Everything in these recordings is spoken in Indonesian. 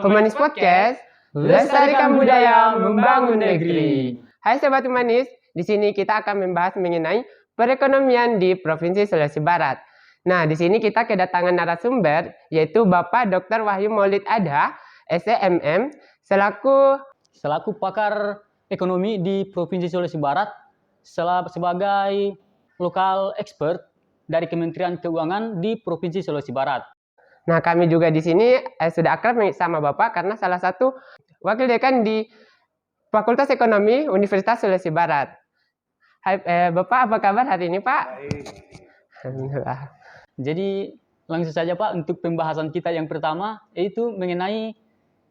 Humanis Podcast, lestarikan budaya, membangun negeri. Hai Sobat Humanis, di sini kita akan membahas mengenai perekonomian di Provinsi Sulawesi Barat. Nah, di sini kita kedatangan narasumber, yaitu Bapak Dr. Wahyu Maulid Adha, SEMM, selaku pakar ekonomi di Provinsi Sulawesi Barat, sebagai lokal expert dari Kementerian Keuangan di Provinsi Sulawesi Barat. Nah, kami juga di sini sudah akrab sama Bapak karena salah satu wakil dekan di Fakultas Ekonomi Universitas Sulawesi Barat. Hai Bapak, apa kabar hari ini Pak? Alhamdulillah. Jadi langsung saja Pak untuk pembahasan kita yang pertama, yaitu mengenai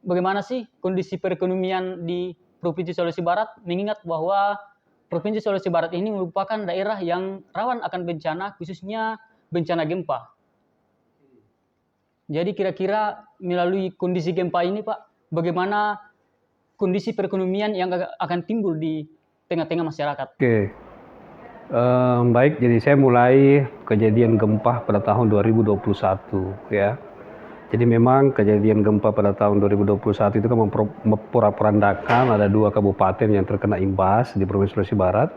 bagaimana sih kondisi perekonomian di Provinsi Sulawesi Barat, mengingat bahwa Provinsi Sulawesi Barat ini merupakan daerah yang rawan akan bencana, khususnya bencana gempa. Jadi kira-kira melalui kondisi gempa ini Pak, bagaimana kondisi perekonomian yang akan timbul di tengah-tengah masyarakat? Oke, baik. Jadi saya mulai kejadian gempa pada tahun 2021 ya. Jadi memang kejadian gempa pada tahun 2021 itu kan memporak-porandakan ada dua kabupaten yang terkena imbas di Provinsi Sulawesi Barat,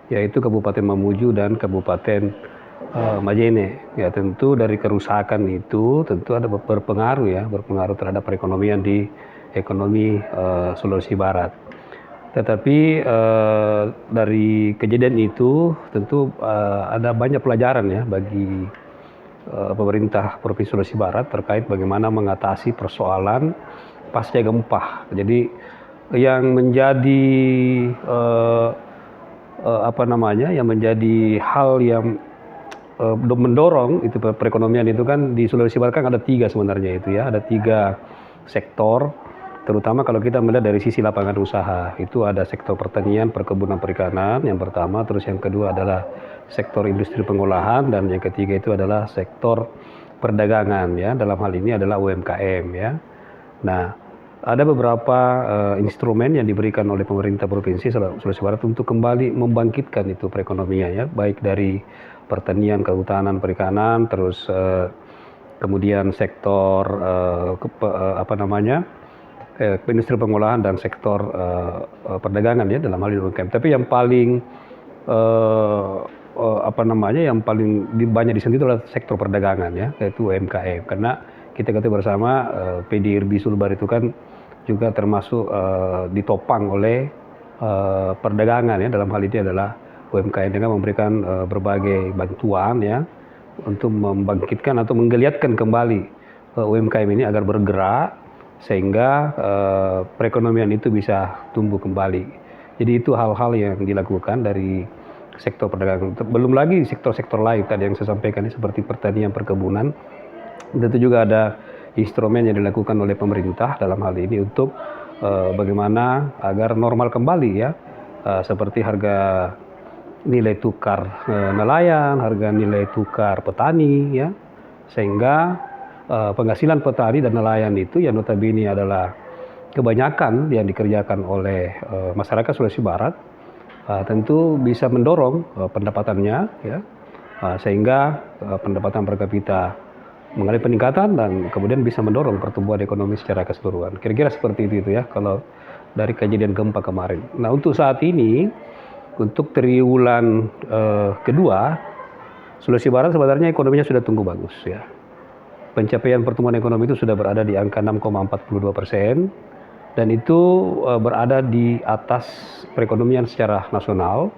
yaitu Kabupaten Mamuju dan Kabupaten Majene. Ya, tentu dari kerusakan itu tentu ada berpengaruh terhadap perekonomian di ekonomi Sulawesi Barat. Tetapi dari kejadian itu tentu ada banyak pelajaran ya bagi pemerintah Provinsi Sulawesi Barat terkait bagaimana mengatasi persoalan pasca gempa. Jadi yang menjadi yang menjadi hal yang mendorong itu perekonomian itu kan di Sulawesi Barat kan ada tiga sebenarnya itu ya, ada tiga sektor, terutama kalau kita melihat dari sisi lapangan usaha. Itu ada sektor pertanian, perkebunan, perikanan yang pertama, terus yang kedua adalah sektor industri pengolahan, dan yang ketiga itu adalah sektor perdagangan ya, dalam hal ini adalah UMKM ya. Nah, ada beberapa instrumen yang diberikan oleh pemerintah Provinsi Sulawesi Barat untuk kembali membangkitkan itu perekonomian ya, baik dari pertanian, kehutanan, perikanan, terus kemudian sektor industri pengolahan dan sektor perdagangan ya, dalam hal ini UMKM. Tapi yang paling yang paling banyak disentuh adalah sektor perdagangan ya, yaitu UMKM. Karena kita ketahui bersama PDRB Sulbar itu kan juga termasuk ditopang oleh perdagangan ya, dalam hal ini adalah UMKM dengan memberikan berbagai bantuan ya untuk membangkitkan atau menggeliatkan kembali UMKM ini agar bergerak sehingga perekonomian itu bisa tumbuh kembali. Jadi itu hal-hal yang dilakukan dari sektor perdagangan. Belum lagi sektor-sektor lain tadi yang saya sampaikan ini seperti pertanian, perkebunan. Tentu juga ada instrumen yang dilakukan oleh pemerintah dalam hal ini untuk bagaimana agar normal kembali ya, seperti harga nilai tukar nelayan, harga nilai tukar petani ya, sehingga penghasilan petani dan nelayan itu yang notabene adalah kebanyakan yang dikerjakan oleh masyarakat Sulawesi Barat, tentu bisa mendorong pendapatannya ya, sehingga pendapatan per kapita mengalami peningkatan dan kemudian bisa mendorong pertumbuhan ekonomi secara keseluruhan. Kira-kira seperti itu ya kalau dari kejadian gempa kemarin. Nah, untuk saat ini, untuk triwulan kedua, Sulawesi Barat sebenarnya ekonominya sudah tumbuh bagus ya. Pencapaian pertumbuhan ekonomi itu sudah berada di angka 6,42%, dan itu berada di atas perekonomian secara nasional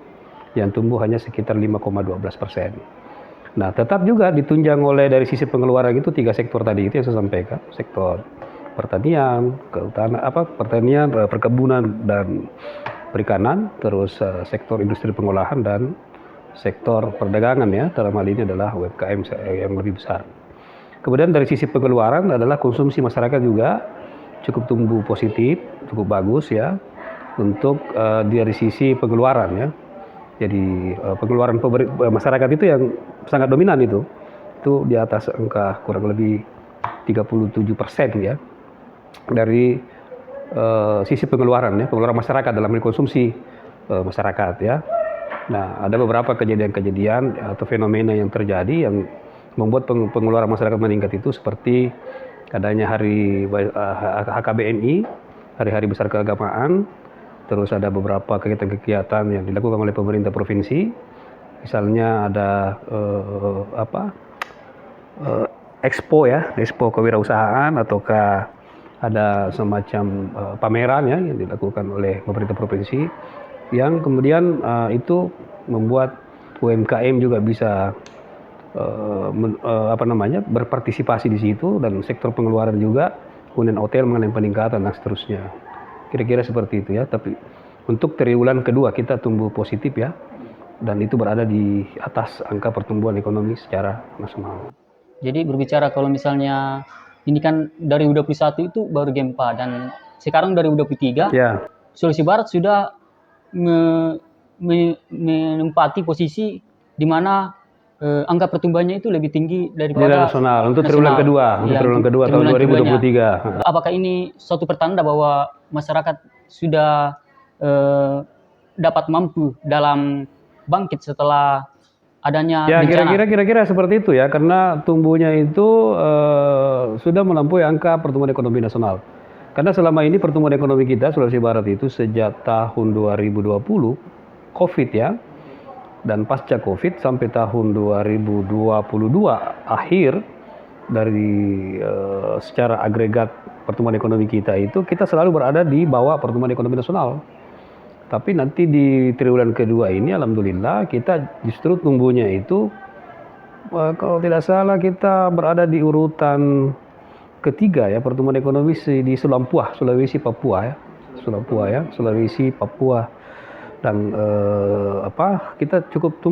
yang tumbuh hanya sekitar 5,12%. Nah, tetap juga ditunjang oleh dari sisi pengeluaran itu tiga sektor tadi itu yang saya sampaikan, sektor pertanian, perkebunan dan perikanan, terus sektor industri pengolahan dan sektor perdagangan ya, dalam hal ini adalah UMKM yang lebih besar. Kemudian dari sisi pengeluaran adalah konsumsi masyarakat juga cukup tumbuh positif, cukup bagus ya, untuk dari sisi pengeluaran ya. Jadi pengeluaran masyarakat itu yang sangat dominan itu di atas angka kurang lebih 37% ya dari sisi pengeluaran ya, pengeluaran masyarakat dalam konsumsi masyarakat ya. Nah, ada beberapa kejadian-kejadian atau fenomena yang terjadi yang membuat pengeluaran masyarakat meningkat itu seperti adanya hari HKBNI, hari-hari besar keagamaan, terus ada beberapa kegiatan-kegiatan yang dilakukan oleh pemerintah provinsi, misalnya ada expo ya, expo kewirausahaan, ataukah ada semacam pameran ya yang dilakukan oleh pemerintah provinsi, yang kemudian itu membuat UMKM juga bisa berpartisipasi di situ, dan sektor pengeluaran juga, kemudian hotel mengalami peningkatan dan seterusnya. Kira-kira seperti itu ya. Tapi untuk triwulan kedua kita tumbuh positif ya, dan itu berada di atas angka pertumbuhan ekonomi secara nasional. Jadi berbicara kalau misalnya ini kan 2021 itu baru gempa, dan sekarang 2023 Ya, Sulawesi Barat sudah menempati posisi di mana angka pertumbuhannya itu lebih tinggi di daripada nasional untuk triwulan kedua, Iya, triwulan kedua tahun triwulan keduanya. 2023. Apakah ini suatu pertanda bahwa masyarakat sudah dapat mampu dalam bangkit setelah adanya Ya, bencana? kira-kira seperti itu ya, karena tumbuhnya itu sudah melampaui angka pertumbuhan ekonomi nasional. Karena selama ini pertumbuhan ekonomi kita Sulawesi Barat itu sejak tahun 2020 COVID ya, dan pasca COVID sampai tahun 2022 akhir, dari secara agregat pertumbuhan ekonomi kita itu kita selalu berada di bawah pertumbuhan ekonomi nasional. Tapi nanti di triwulan kedua ini alhamdulillah kita justru tumbuhnya itu kalau tidak salah kita berada di urutan ketiga ya, pertumbuhan ekonomi di Sulawesi Papua ya. Sulawesi Papua, dan kita cukup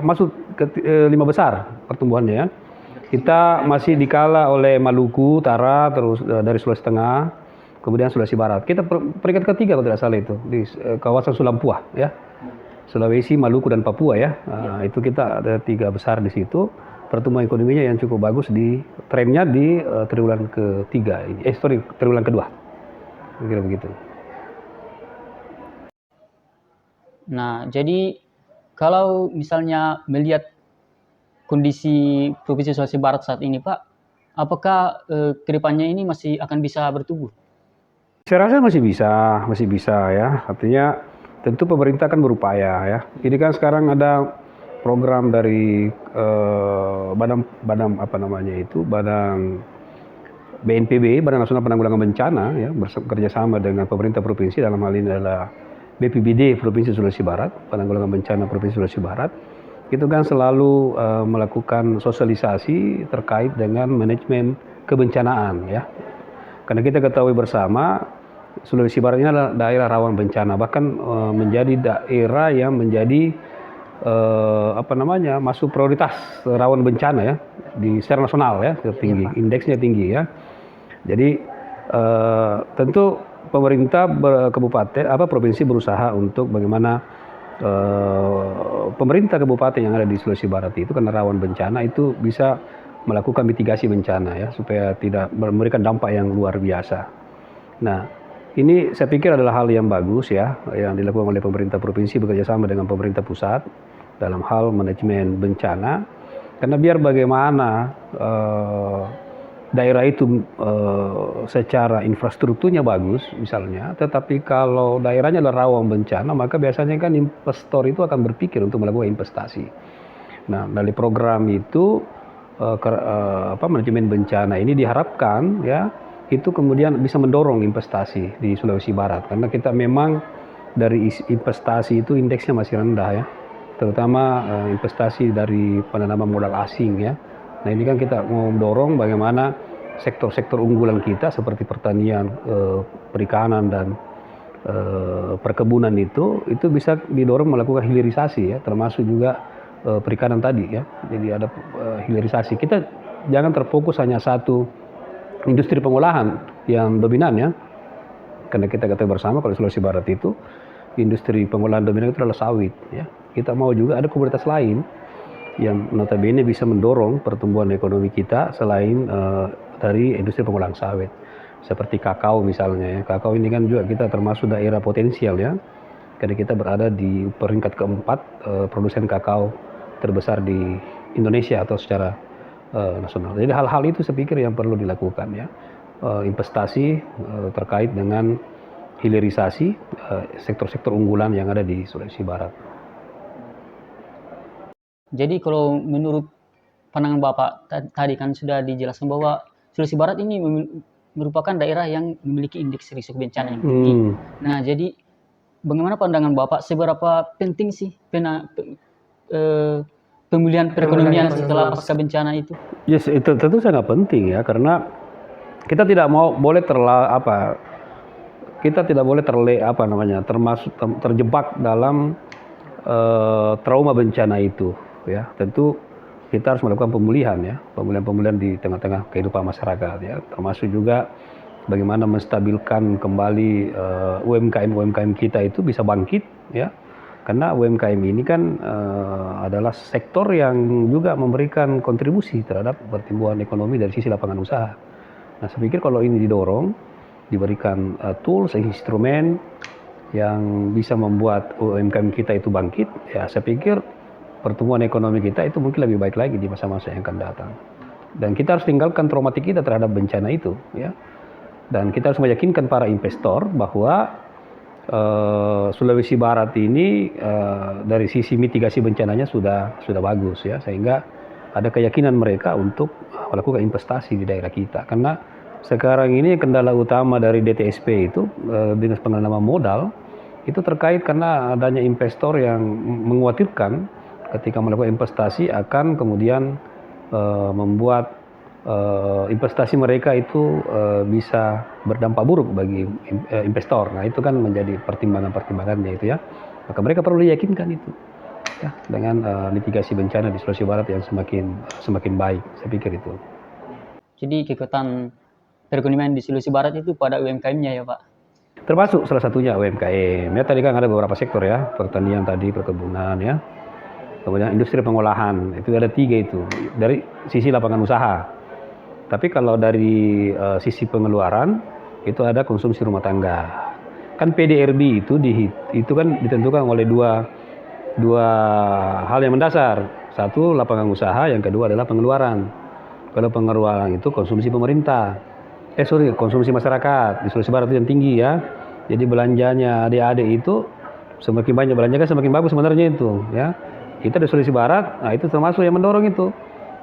masuk ke 5 besar pertumbuhannya ya. Kita masih dikala oleh Maluku Utara, terus dari Sulawesi Tengah, kemudian Sulawesi Barat. Kita peringkat ketiga kalau tidak salah itu di kawasan Sulampua ya. Sulawesi, Maluku dan Papua ya. Itu kita ada 3 besar di situ. Pertumbuhan ekonominya yang cukup bagus trennya di triwulan ketiga ini. Triwulan kedua. Kira begitu. Nah, jadi kalau misalnya melihat kondisi Provinsi Sulawesi Barat saat ini, Pak, apakah kedepannya ini masih akan bisa bertumbuh? Saya rasa masih bisa ya. Artinya tentu pemerintah kan berupaya ya. Ini kan sekarang ada program dari badan BNPB, Badan Nasional Penanggulangan Bencana ya, bekerja sama dengan pemerintah provinsi, dalam hal ini adalah BPBD Provinsi Sulawesi Barat, Penanggulangan Bencana Provinsi Sulawesi Barat. Itu kan selalu melakukan sosialisasi terkait dengan manajemen kebencanaan ya. Karena kita ketahui bersama Sulawesi Barat ini adalah daerah rawan bencana, bahkan menjadi daerah yang menjadi masuk prioritas rawan bencana ya di secara nasional ya, tinggi, indeksnya tinggi ya. Jadi tentu pemerintah provinsi berusaha untuk bagaimana pemerintah kabupaten yang ada di Sulawesi Barat itu, karena rawan bencana, itu bisa melakukan mitigasi bencana ya, supaya tidak memberikan dampak yang luar biasa. Nah, ini saya pikir adalah hal yang bagus ya, yang dilakukan oleh pemerintah provinsi bekerjasama dengan pemerintah pusat dalam hal manajemen bencana. Karena biar bagaimana daerah itu secara infrastrukturnya bagus misalnya, tetapi kalau daerahnya adalah rawan bencana, maka biasanya kan investor itu akan berpikir untuk melakukan investasi. Nah, dari program itu manajemen bencana ini diharapkan ya, itu kemudian bisa mendorong investasi di Sulawesi Barat, karena kita memang dari investasi itu indeksnya masih rendah ya, terutama investasi dari penanaman modal asing ya. Nah, ini kan kita mau mendorong bagaimana sektor-sektor unggulan kita seperti pertanian, perikanan dan perkebunan itu bisa didorong melakukan hilirisasi ya, termasuk juga perikanan tadi ya. Jadi ada hilirisasi. Kita jangan terfokus hanya satu industri pengolahan yang dominan ya. Karena kita ketahui bersama kalau Sulawesi Barat itu industri pengolahan dominan itu adalah sawit ya. Kita mau juga ada komoditas lain yang notabene bisa mendorong pertumbuhan ekonomi kita selain dari industri pengolahan sawit. Seperti kakao misalnya ya. Kakao ini kan juga kita termasuk daerah potensial ya. Karena kita berada di peringkat keempat produsen kakao terbesar di Indonesia atau secara nasional. Jadi hal-hal itu saya pikir yang perlu dilakukan ya. Investasi terkait dengan hilirisasi sektor-sektor unggulan yang ada di Sulawesi Barat. Jadi kalau menurut pandangan Bapak tadi kan sudah dijelaskan bahwa Sulawesi Barat ini merupakan daerah yang memiliki indeks risiko bencana yang tinggi. Nah, jadi bagaimana pandangan Bapak seberapa penting sih pemulihan perekonomian setelah pasca bencana itu? Yes, itu tentu sangat penting ya, karena kita tidak boleh terjebak dalam trauma bencana itu ya. Tentu kita harus melakukan pemulihan di tengah-tengah kehidupan masyarakat ya, termasuk juga bagaimana menstabilkan kembali UMKM kita itu bisa bangkit ya. Karena UMKM ini kan adalah sektor yang juga memberikan kontribusi terhadap pertumbuhan ekonomi dari sisi lapangan usaha. Nah, saya pikir kalau ini didorong, diberikan tools, instrumen yang bisa membuat UMKM kita itu bangkit, ya saya pikir pertumbuhan ekonomi kita itu mungkin lebih baik lagi di masa-masa yang akan datang. Dan kita harus tinggalkan traumatik kita terhadap bencana itu, ya. Dan kita harus meyakinkan para investor bahwa Sulawesi Barat ini dari sisi mitigasi bencananya sudah bagus ya, sehingga ada keyakinan mereka untuk melakukan investasi di daerah kita. Karena sekarang ini kendala utama dari DTSP itu Dinas Penanaman Modal itu terkait karena adanya investor yang mengkhawatirkan ketika melakukan investasi akan kemudian membuat investasi mereka itu bisa berdampak buruk bagi investor. Nah, itu kan menjadi pertimbangannya itu ya. Maka mereka perlu diyakinkan itu ya, dengan mitigasi bencana di Sulawesi Barat yang semakin baik. Saya pikir itu. Jadi kekuatan perekonomian di Sulawesi Barat itu pada UMKM-nya ya, Pak? Termasuk salah satunya UMKM. Ya, tadi kan ada beberapa sektor ya, pertanian tadi, perkebunan ya. Kemudian industri pengolahan, itu ada 3 itu dari sisi lapangan usaha. Tapi kalau dari sisi pengeluaran itu ada konsumsi rumah tangga. Kan PDRB itu kan ditentukan oleh dua hal yang mendasar. Satu lapangan usaha, yang kedua adalah pengeluaran. Kalau pengeluaran itu konsumsi pemerintah. Konsumsi masyarakat di Sulawesi Barat itu yang tinggi ya. Jadi belanjanya adik-adik itu semakin banyak belanja kan semakin bagus sebenarnya itu ya. Kita di Sulawesi Barat, nah itu termasuk yang mendorong itu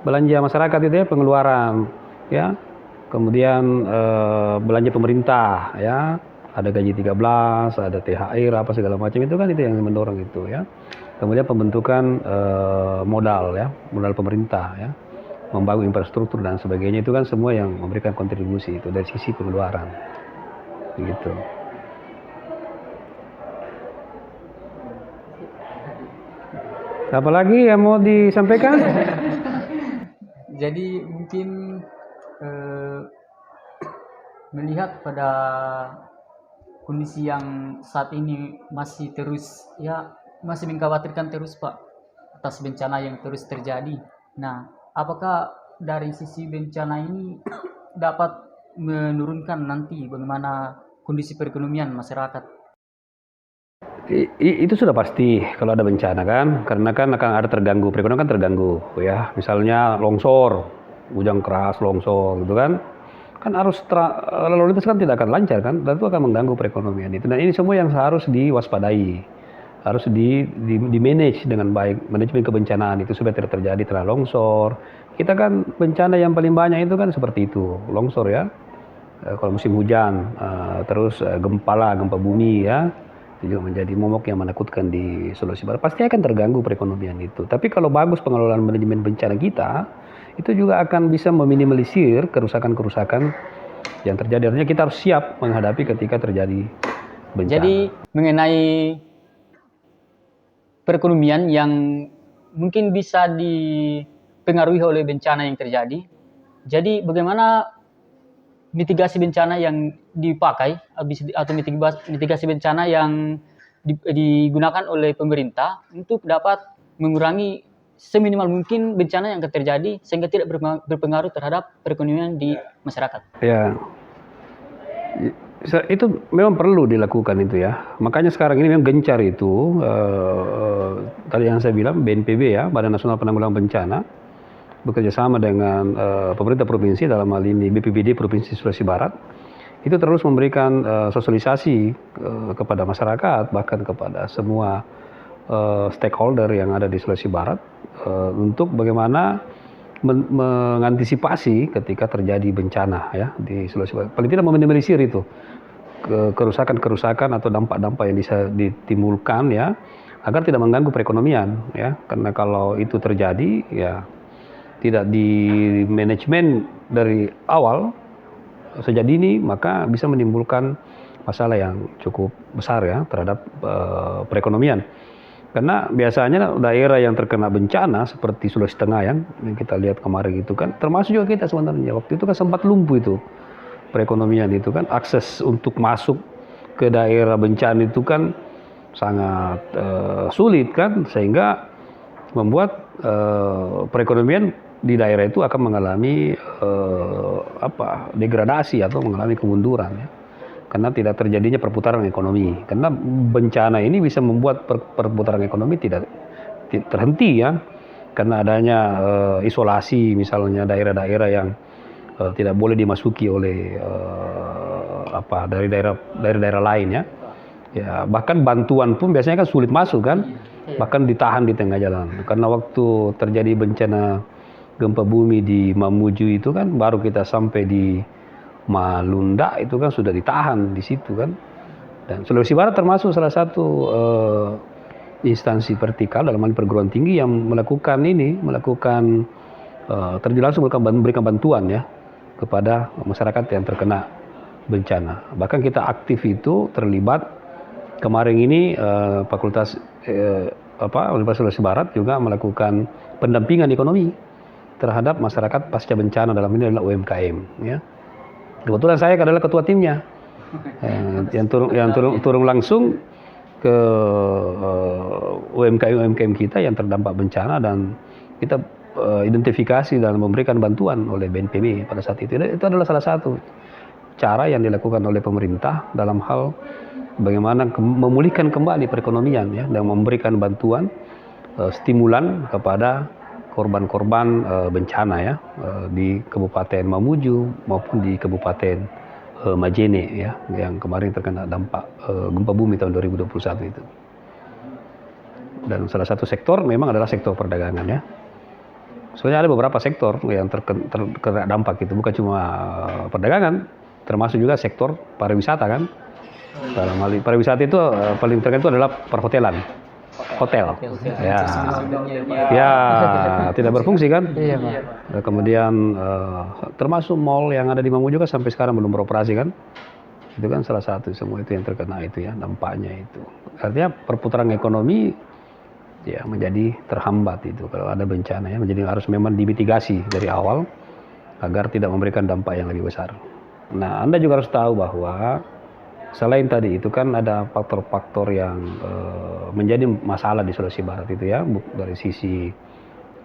belanja masyarakat itu ya, pengeluaran ya, kemudian belanja pemerintah ya, ada gaji 13, ada THR apa segala macam itu kan itu yang mendorong itu ya. Kemudian pembentukan modal ya, modal pemerintah ya, membangun infrastruktur dan sebagainya itu kan semua yang memberikan kontribusi itu dari sisi pengeluaran gitu. Apalagi yang mau disampaikan? Jadi mungkin melihat pada kondisi yang saat ini masih mengkhawatirkan terus Pak atas bencana yang terus terjadi. Nah, apakah dari sisi bencana ini dapat menurunkan nanti bagaimana kondisi perekonomian masyarakat? Itu sudah pasti kalau ada bencana kan, karena kan akan ada terganggu, perekonomian kan terganggu ya. Misalnya longsor, hujan keras, longsor gitu kan harus lalu lintas kan tidak akan lancar kan, dan itu akan mengganggu perekonomian itu. Dan ini semua yang harus diwaspadai, harus di manage dengan baik, manajemen kebencanaan itu supaya tidak terjadi tanah longsor. Kita kan bencana yang paling banyak itu kan seperti itu, longsor ya. Kalau musim hujan, terus gempa bumi ya. Itu juga menjadi momok yang menakutkan di Sulawesi Barat. Pasti akan terganggu perekonomian itu. Tapi kalau bagus pengelolaan manajemen bencana kita, itu juga akan bisa meminimalisir kerusakan-kerusakan yang terjadi. Artinya kita harus siap menghadapi ketika terjadi bencana. Jadi mengenai perekonomian yang mungkin bisa dipengaruhi oleh bencana yang terjadi. Jadi bagaimana mitigasi bencana yang dipakai atau mitigasi bencana yang digunakan oleh pemerintah untuk dapat mengurangi seminimal mungkin bencana yang akan terjadi sehingga tidak berpengaruh terhadap perekonomian di masyarakat. Ya, itu memang perlu dilakukan itu ya. Makanya sekarang ini memang gencar itu tadi yang saya bilang BNPB ya, Badan Nasional Penanggulangan Bencana, bekerja sama dengan pemerintah provinsi, dalam hal ini BPBD Provinsi Sulawesi Barat, itu terus memberikan sosialisasi kepada masyarakat, bahkan kepada semua stakeholder yang ada di Sulawesi Barat untuk bagaimana mengantisipasi ketika terjadi bencana ya di Sulawesi Barat. Paling tidak meminimalisir itu kerusakan-kerusakan atau dampak-dampak yang bisa ditimbulkan ya, agar tidak mengganggu perekonomian ya. Karena kalau itu terjadi ya tidak di manajemen dari awal sejak dini, maka bisa menimbulkan masalah yang cukup besar ya terhadap perekonomian. Karena biasanya daerah yang terkena bencana seperti Sulawesi Tengah yang kita lihat kemarin itu kan, termasuk juga kita sebenarnya waktu itu kan sempat lumpuh itu perekonomian itu kan, akses untuk masuk ke daerah bencana itu kan sangat sulit kan, sehingga membuat perekonomian di daerah itu akan mengalami degradasi atau mengalami kemunduran ya. Karena tidak terjadinya perputaran ekonomi. Karena bencana ini bisa membuat perputaran ekonomi tidak terhenti ya. Karena adanya isolasi misalnya daerah-daerah yang tidak boleh dimasuki oleh dari daerah-daerah lain ya. Ya, bahkan bantuan pun biasanya kan sulit masuk kan. Bahkan ditahan di tengah jalan. Karena waktu terjadi bencana gempa bumi di Mamuju itu kan baru kita sampai di Malunda itu kan sudah ditahan di situ kan. Dan Sulawesi Barat termasuk salah satu instansi vertikal dalam hal perguruan tinggi yang melakukan terjun langsung memberikan bantuan ya kepada masyarakat yang terkena bencana. Bahkan kita aktif itu terlibat kemarin ini Fakultas Universitas Sulawesi Barat juga melakukan pendampingan ekonomi terhadap masyarakat pasca bencana, dalam ini adalah UMKM ya. Kebetulan saya adalah ketua timnya yang turun langsung ke UMKM kita yang terdampak bencana, dan kita identifikasi dan memberikan bantuan oleh BNPB pada saat itu. Itu adalah salah satu cara yang dilakukan oleh pemerintah dalam hal bagaimana memulihkan kembali perekonomian ya, dan memberikan bantuan stimulan kepada korban-korban bencana ya di Kabupaten Mamuju maupun di Kabupaten Majene ya, yang kemarin terkena dampak gempa bumi tahun 2021 itu. Dan salah satu sektor memang adalah sektor perdagangan ya. Sebenarnya ada beberapa sektor yang terkena dampak itu, bukan cuma perdagangan, termasuk juga sektor pariwisata kan. Dalam hal pariwisata itu paling terkena itu adalah perhotelan. Hotel. Ya, tidak berfungsi kan? Iya, Pak. Kemudian termasuk mall yang ada di Mamuju juga sampai sekarang belum beroperasi kan? Itu kan salah satu, semua itu yang terkena itu ya, dampaknya itu. Artinya perputaran ekonomi ya menjadi terhambat itu kalau ada bencana ya, menjadi harus memang dimitigasi dari awal agar tidak memberikan dampak yang lebih besar. Nah, Anda juga harus tahu bahwa selain tadi itu kan ada faktor-faktor yang menjadi masalah di Sulawesi Barat itu ya, dari sisi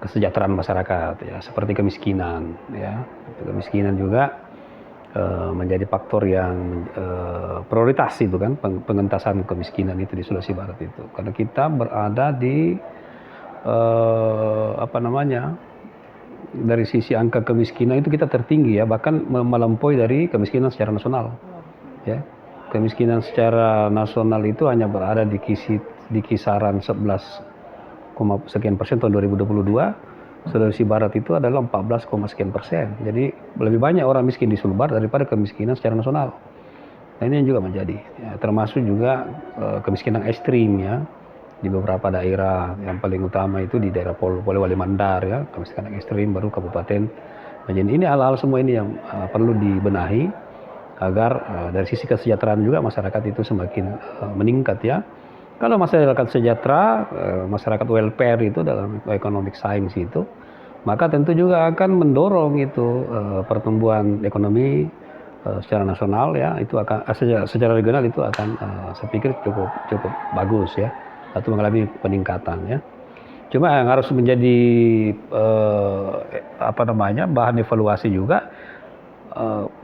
kesejahteraan masyarakat ya, seperti kemiskinan ya. Kemiskinan juga menjadi faktor yang prioritas itu kan, pengentasan kemiskinan itu di Sulawesi Barat itu. Karena kita berada di dari sisi angka kemiskinan itu kita tertinggi ya, bahkan melampaui dari kemiskinan secara nasional ya. Kemiskinan secara nasional itu hanya berada di kisaran 11, sekian persen tahun 2022. Sulawesi Barat itu adalah 14, sekian persen. Jadi lebih banyak orang miskin di Sulawesi Barat daripada kemiskinan secara nasional. Nah, ini yang juga menjadi ya, termasuk juga kemiskinan ekstrim ya di beberapa daerah. Yang paling utama itu di daerah Polewali Mandar ya, kemiskinan ekstrim, baru Kabupaten Majene. Ini hal-hal semua ini yang perlu dibenahi agar dari sisi kesejahteraan juga masyarakat itu semakin meningkat ya. Kalau masyarakat sejahtera, masyarakat welfare itu dalam economic science itu, maka tentu juga akan mendorong itu pertumbuhan ekonomi secara nasional ya, itu akan secara regional itu akan saya pikir cukup bagus ya, atau mengalami peningkatan ya. Cuma yang harus menjadi bahan evaluasi juga,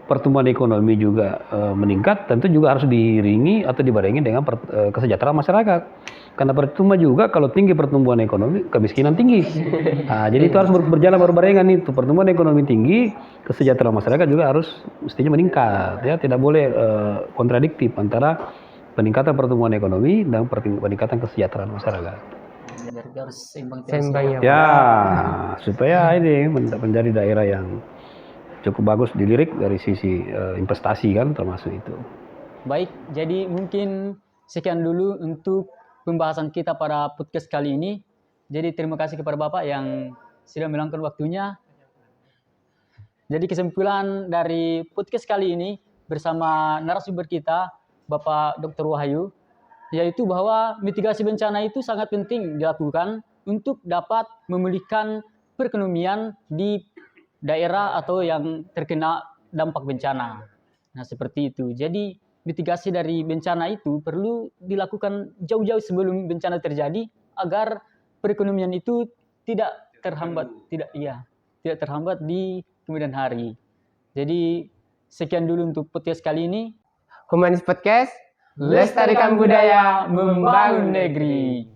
pertumbuhan ekonomi juga meningkat, tentu juga harus diiringi atau dibarengi dengan kesejahteraan masyarakat. Karena percuma juga kalau tinggi pertumbuhan ekonomi, kemiskinan tinggi. Nah, jadi itu harus berjalan berbarengan itu. Pertumbuhan ekonomi tinggi, kesejahteraan masyarakat juga harus mestinya meningkat. Ya, tidak boleh kontradiktif antara peningkatan pertumbuhan ekonomi dan peningkatan kesejahteraan masyarakat. Jadi harus seimbang terus. Seimbang ya, Pak. Ya, supaya ini menjadi daerah yang cukup bagus dilirik dari sisi investasi kan termasuk itu. Baik, jadi mungkin sekian dulu untuk pembahasan kita pada podcast kali ini. Jadi terima kasih kepada Bapak yang sudah meluangkan waktunya. Jadi kesimpulan dari podcast kali ini bersama narasumber kita, Bapak Dr. Wahyu, yaitu bahwa mitigasi bencana itu sangat penting dilakukan untuk dapat memulihkan perekonomian di daerah atau yang terkena dampak bencana. Nah, seperti itu. Jadi mitigasi dari bencana itu perlu dilakukan jauh-jauh sebelum bencana terjadi agar perekonomian itu tidak terhambat di kemudian hari. Jadi sekian dulu untuk podcast kali ini. Humanis Podcast, lestarikan budaya, membangun negeri.